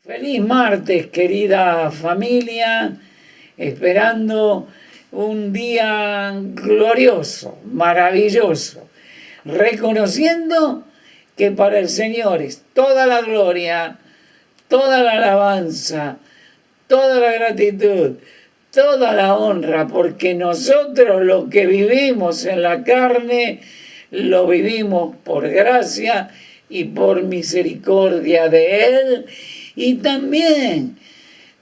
Feliz martes, querida familia, esperando un día glorioso, maravilloso, reconociendo que para el Señor es toda la gloria, toda la alabanza, toda la gratitud, toda la honra, porque nosotros lo que vivimos en la carne, lo vivimos por gracia y por misericordia de Él, y también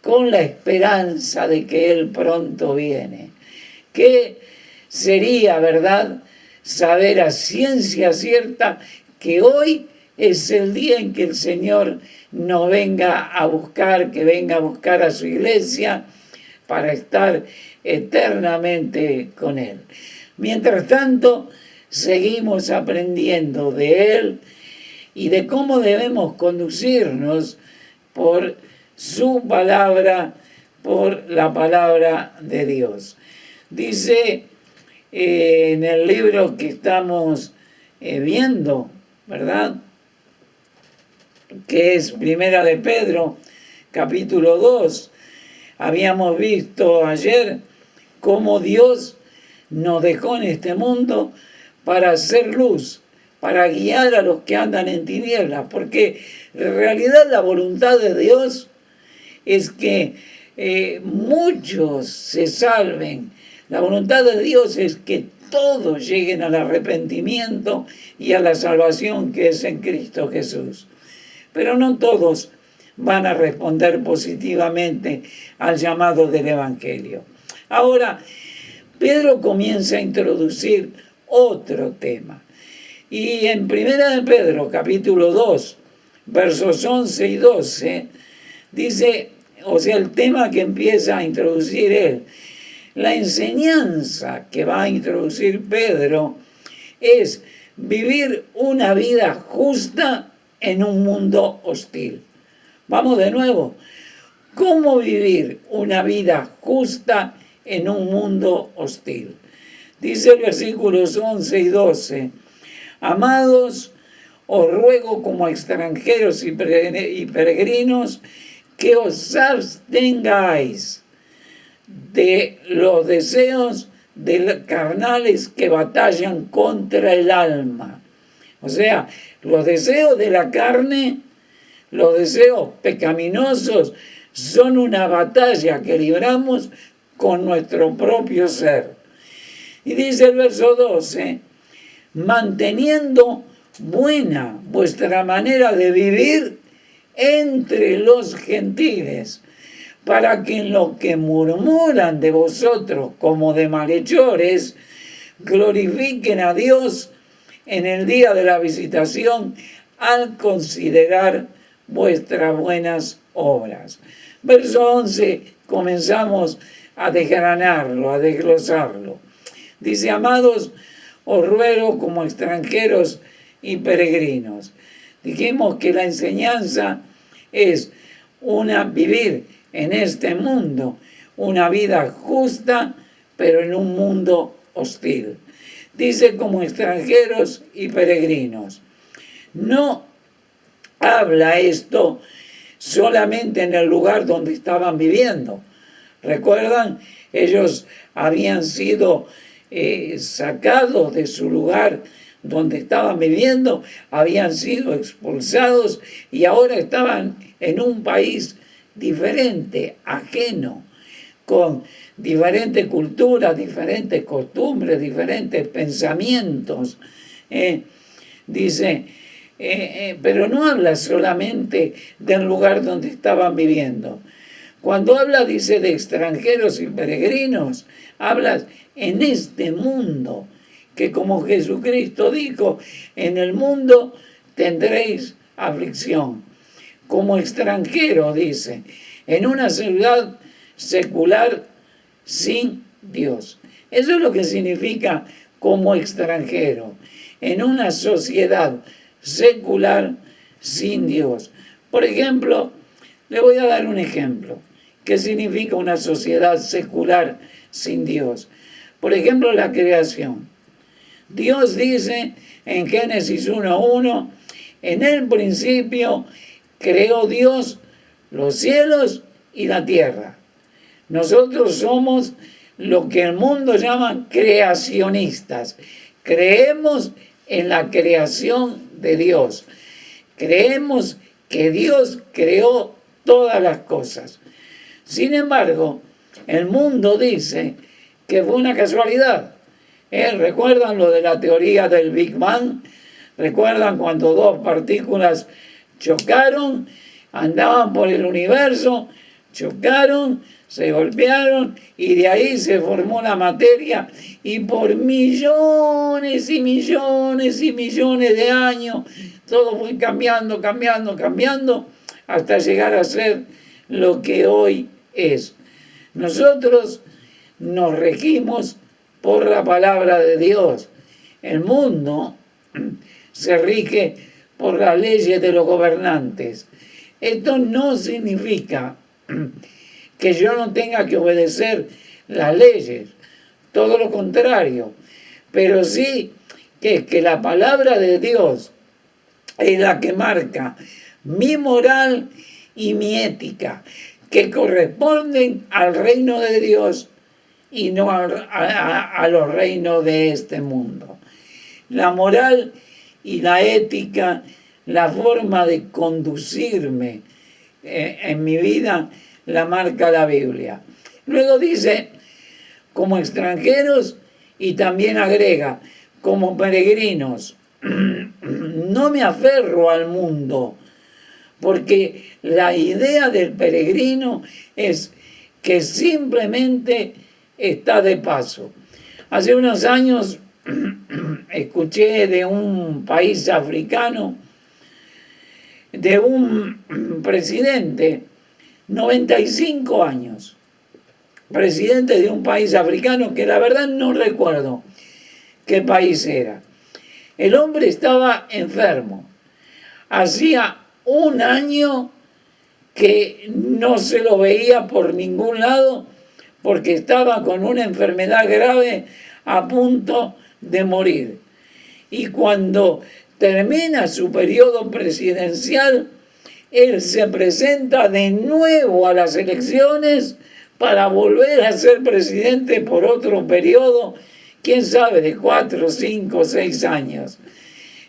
con la esperanza de que Él pronto viene. Que sería, ¿verdad?, saber a ciencia cierta que hoy es el día en que el Señor nos venga a buscar, que venga a buscar a su iglesia para estar eternamente con Él. Mientras tanto, seguimos aprendiendo de Él y de cómo debemos conducirnos por su palabra, por la palabra de Dios. Dice en el libro que estamos viendo, ¿verdad?, que es Primera de Pedro, capítulo 2. Habíamos visto ayer cómo Dios nos dejó en este mundo para hacer luz, para guiar a los que andan en tinieblas, porque en realidad la voluntad de Dios es que muchos se salven. La voluntad de Dios es que todos lleguen al arrepentimiento y a la salvación que es en Cristo Jesús. Pero no todos van a responder positivamente al llamado del Evangelio. Ahora, Pedro comienza a introducir otro tema. Y en Primera de Pedro, capítulo 2, versos 11 y 12, dice, o sea, el tema que empieza a introducir él, la enseñanza que va a introducir Pedro es vivir una vida justa en un mundo hostil. Vamos de nuevo. ¿Cómo vivir una vida justa en un mundo hostil? Dice el versículos 11 y 12, amados, os ruego como extranjeros y peregrinos que os abstengáis de los deseos carnales que batallan contra el alma. O sea, los deseos de la carne, los deseos pecaminosos, son una batalla que libramos con nuestro propio ser. Y dice el verso 12, manteniendo buena vuestra manera de vivir entre los gentiles, para que en lo que murmuran de vosotros como de malhechores, glorifiquen a Dios en el día de la visitación al considerar vuestras buenas obras. Verso 11, comenzamos a desgranarlo, a desglosarlo. Dice, amados, os ruego como extranjeros y peregrinos. Dijimos que la enseñanza es vivir en este mundo una vida justa, pero en un mundo hostil. Dice como extranjeros y peregrinos. No habla esto solamente en el lugar donde estaban viviendo. ¿Recuerdan? Ellos habían sido sacados de su lugar donde estaban viviendo, habían sido expulsados y ahora estaban en un país diferente, ajeno, con diferentes culturas, diferentes costumbres, diferentes pensamientos. Dice, pero no habla solamente del lugar donde estaban viviendo. Cuando habla, dice, de extranjeros y peregrinos, habla en este mundo, que como Jesucristo dijo, en el mundo tendréis aflicción. Como extranjero, dice, en una ciudad secular sin Dios. Eso es lo que significa como extranjero, en una sociedad secular sin Dios. Por ejemplo, le voy a dar un ejemplo. ¿Qué significa una sociedad secular sin Dios? Por ejemplo, la creación. Dios dice en Génesis 1:1, en el principio creó Dios los cielos y la tierra. Nosotros somos lo que el mundo llama creacionistas. Creemos en la creación de Dios. Creemos que Dios creó todas las cosas. Sin embargo, el mundo dice que fue una casualidad. ¿Recuerdan lo de la teoría del Big Bang? ¿Recuerdan cuando dos partículas chocaron, andaban por el universo, chocaron, se golpearon y de ahí se formó la materia y por millones y millones y millones de años todo fue cambiando hasta llegar a ser lo que hoy es? Nosotros nos regimos por la palabra de Dios. El mundo se rige por las leyes de los gobernantes. Esto no significa que yo no tenga que obedecer las leyes, todo lo contrario, pero sí que la palabra de Dios es la que marca mi moral y mi ética, que corresponden al reino de Dios y no a los reinos de este mundo. La moral y la ética, la forma de conducirme en mi vida, la marca la Biblia. Luego dice, como extranjeros, y también agrega, como peregrinos. No me aferro al mundo, porque la idea del peregrino es que simplemente está de paso. Hace unos años escuché de un país africano, de un presidente, 95 años, presidente de un país africano que la verdad no recuerdo qué país era. El hombre estaba enfermo. Hacía un año que no se lo veía por ningún lado porque estaba con una enfermedad grave a punto de morir. Y cuando termina su periodo presidencial, él se presenta de nuevo a las elecciones para volver a ser presidente por otro periodo, quién sabe, de 4, 5, 6 años.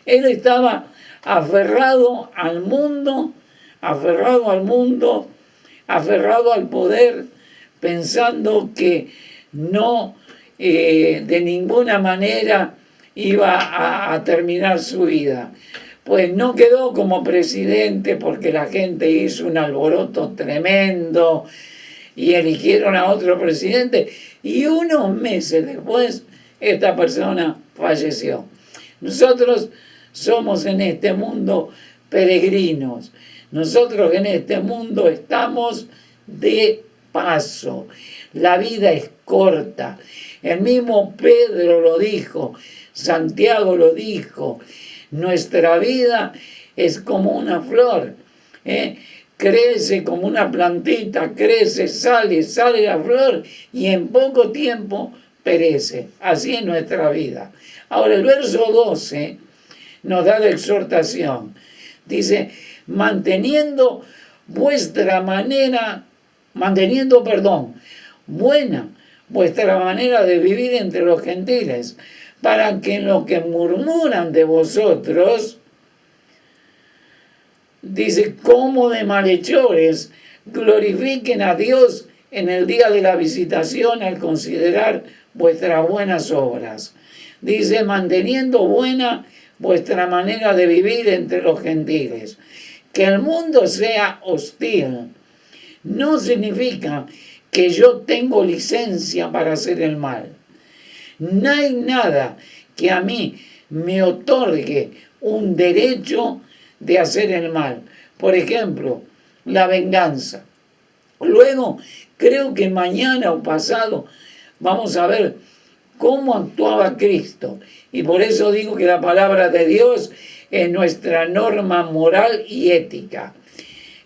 Él estaba aferrado al mundo, aferrado al poder, pensando que no de ninguna manera iba a terminar su vida. Pues no quedó como presidente porque la gente hizo un alboroto tremendo y eligieron a otro presidente y unos meses después esta persona falleció. Nosotros somos en este mundo peregrinos. Nosotros en este mundo estamos de paso. La vida es corta. El mismo Pedro lo dijo, Santiago lo dijo. Nuestra vida es como una flor. Crece como una plantita, crece, sale la flor y en poco tiempo perece. Así es nuestra vida. Ahora el verso 12 nos da la exhortación. Dice, manteniendo vuestra manera, buena vuestra manera de vivir entre los gentiles, para que en lo que murmuran de vosotros, dice, como de malhechores, glorifiquen a Dios en el día de la visitación al considerar vuestras buenas obras. Dice, manteniendo buena vuestra manera de vivir entre los gentiles. Que el mundo sea hostil no significa que yo tengo licencia para hacer el mal. No hay nada que a mí me otorgue un derecho de hacer el mal. Por ejemplo, la venganza. Luego, creo que mañana o pasado vamos a ver cómo actuaba Cristo. Y por eso digo que la palabra de Dios es nuestra norma moral y ética.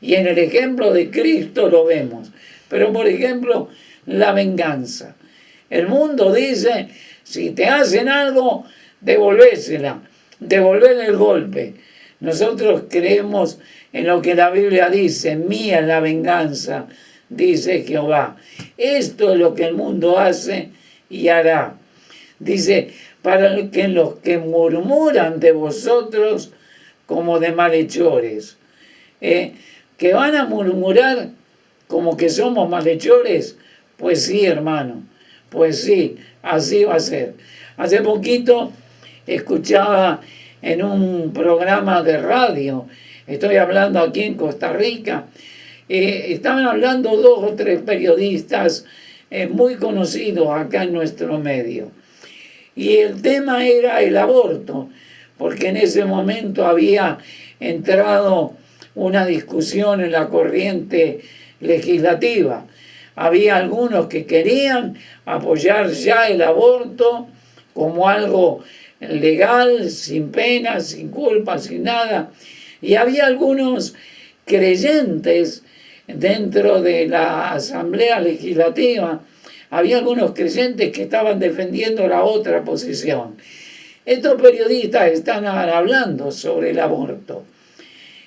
Y en el ejemplo de Cristo lo vemos. Pero, por ejemplo, la venganza. El mundo dice, si te hacen algo, devolvésela, devolver el golpe. Nosotros creemos en lo que la Biblia dice, mía es la venganza, dice Jehová. Esto es lo que el mundo hace y hará. Dice, para que los que murmuran de vosotros como de malhechores, que van a murmurar como que somos malhechores, pues sí, hermano, pues sí, así va a ser. Hace poquito escuchaba en un programa de radio, estoy hablando aquí en Costa Rica, estaban hablando 2 o 3 periodistas muy conocidos acá en nuestro medio. Y el tema era el aborto, porque en ese momento había entrado una discusión en la corriente legislativa. Había algunos que querían apoyar ya el aborto como algo legal, sin pena, sin culpa, sin nada. Y había algunos creyentes dentro de la Asamblea Legislativa, había algunos creyentes que estaban defendiendo la otra posición. Estos periodistas están hablando sobre el aborto.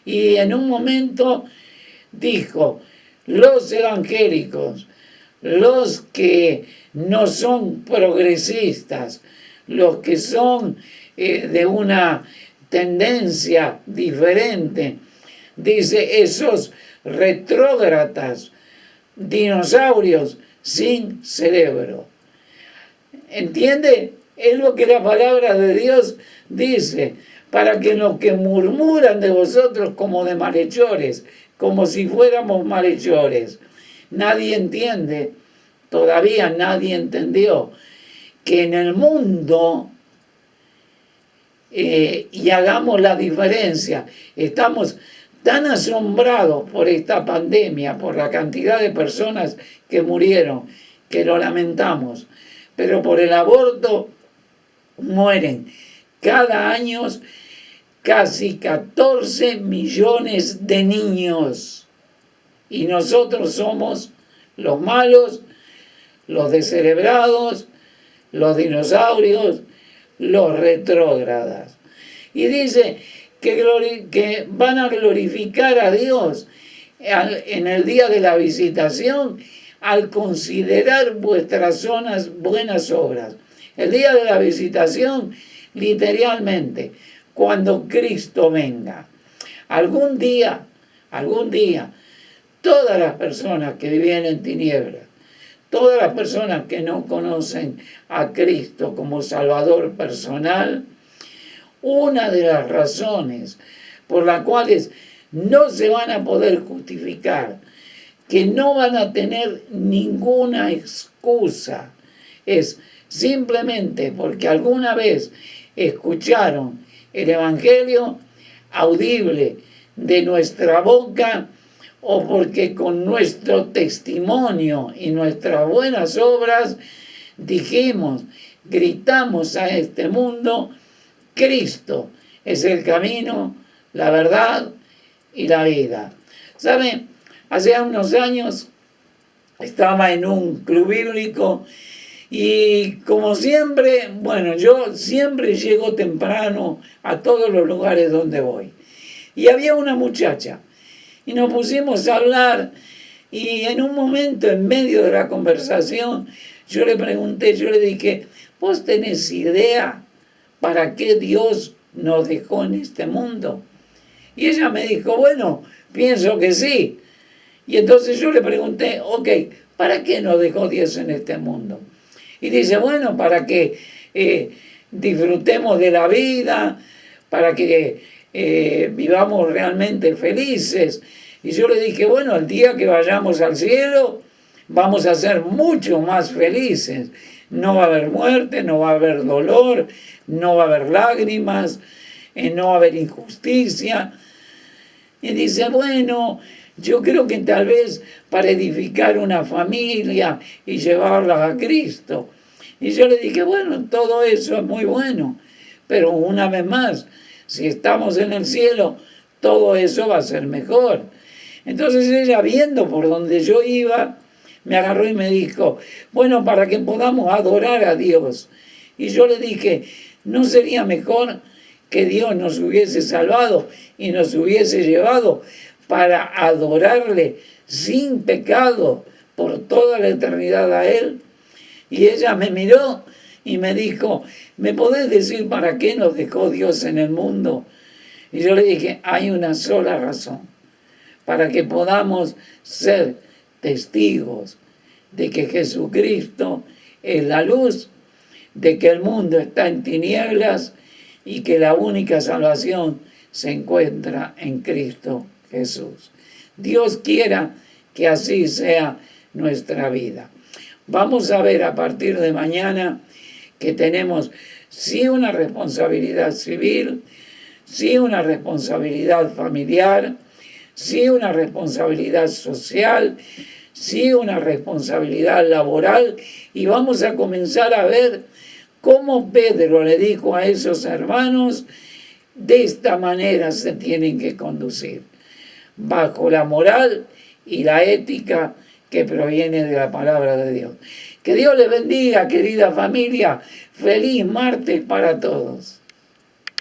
Y en un momento dijo, los evangélicos, los que no son progresistas, los que son de una tendencia diferente, dice, esos retrógradas, dinosaurios sin cerebro. ¿Entiende? Es lo que la palabra de Dios dice, para que los que murmuran de vosotros como de malhechores, como si fuéramos malhechores. Nadie entiende, todavía nadie entendió, que en el mundo, y hagamos la diferencia, estamos tan asombrados por esta pandemia, por la cantidad de personas que murieron, que lo lamentamos, pero por el aborto mueren cada año casi 14 millones de niños. Y nosotros somos los malos, los descerebrados, los dinosaurios, los retrógradas. Y dice que van a glorificar a Dios en el día de la visitación al considerar vuestras buenas obras. El día de la visitación, literalmente, cuando Cristo venga. Algún día, todas las personas que viven en tinieblas, todas las personas que no conocen a Cristo como Salvador personal, una de las razones por las cuales no se van a poder justificar, que no van a tener ninguna excusa, es simplemente porque alguna vez escucharon el Evangelio audible de nuestra boca, o porque con nuestro testimonio y nuestras buenas obras gritamos a este mundo, Cristo es el camino, la verdad y la vida. ¿Saben? Hace unos años estaba en un club bíblico y como siempre, bueno, yo siempre llego temprano a todos los lugares donde voy. Y había una muchacha y nos pusimos a hablar y en un momento, en medio de la conversación, yo le pregunté, yo le dije, ¿vos tenés idea para qué Dios nos dejó en este mundo? Y ella me dijo, bueno, pienso que sí. Y entonces yo le pregunté, ok, ¿para qué nos dejó Dios en este mundo? Y dice, bueno, para que disfrutemos de la vida, para que vivamos realmente felices. Y yo le dije, bueno, el día que vayamos al cielo, vamos a ser mucho más felices. No va a haber muerte, no va a haber dolor, no va a haber lágrimas, no va a haber injusticia. Y dice, bueno, yo creo que tal vez para edificar una familia y llevarla a Cristo. Y yo le dije, bueno, todo eso es muy bueno, pero una vez más, si estamos en el cielo, todo eso va a ser mejor. Entonces ella, viendo por donde yo iba, me agarró y me dijo, bueno, para que podamos adorar a Dios. Y yo le dije, ¿no sería mejor que Dios nos hubiese salvado y nos hubiese llevado para adorarle sin pecado por toda la eternidad a Él. Y ella me miró y me dijo, ¿me podés decir para qué nos dejó Dios en el mundo? Y yo le dije, hay una sola razón, para que podamos ser testigos de que Jesucristo es la luz, de que el mundo está en tinieblas y que la única salvación se encuentra en Cristo Jesús. Dios quiera que así sea nuestra vida. Vamos a ver a partir de mañana que tenemos sí una responsabilidad civil, sí una responsabilidad familiar, sí una responsabilidad social, sí una responsabilidad laboral, y vamos a comenzar a ver cómo Pedro le dijo a esos hermanos, de esta manera se tienen que conducir, bajo la moral y la ética que proviene de la palabra de Dios. Que Dios les bendiga, querida familia. Feliz martes para todos.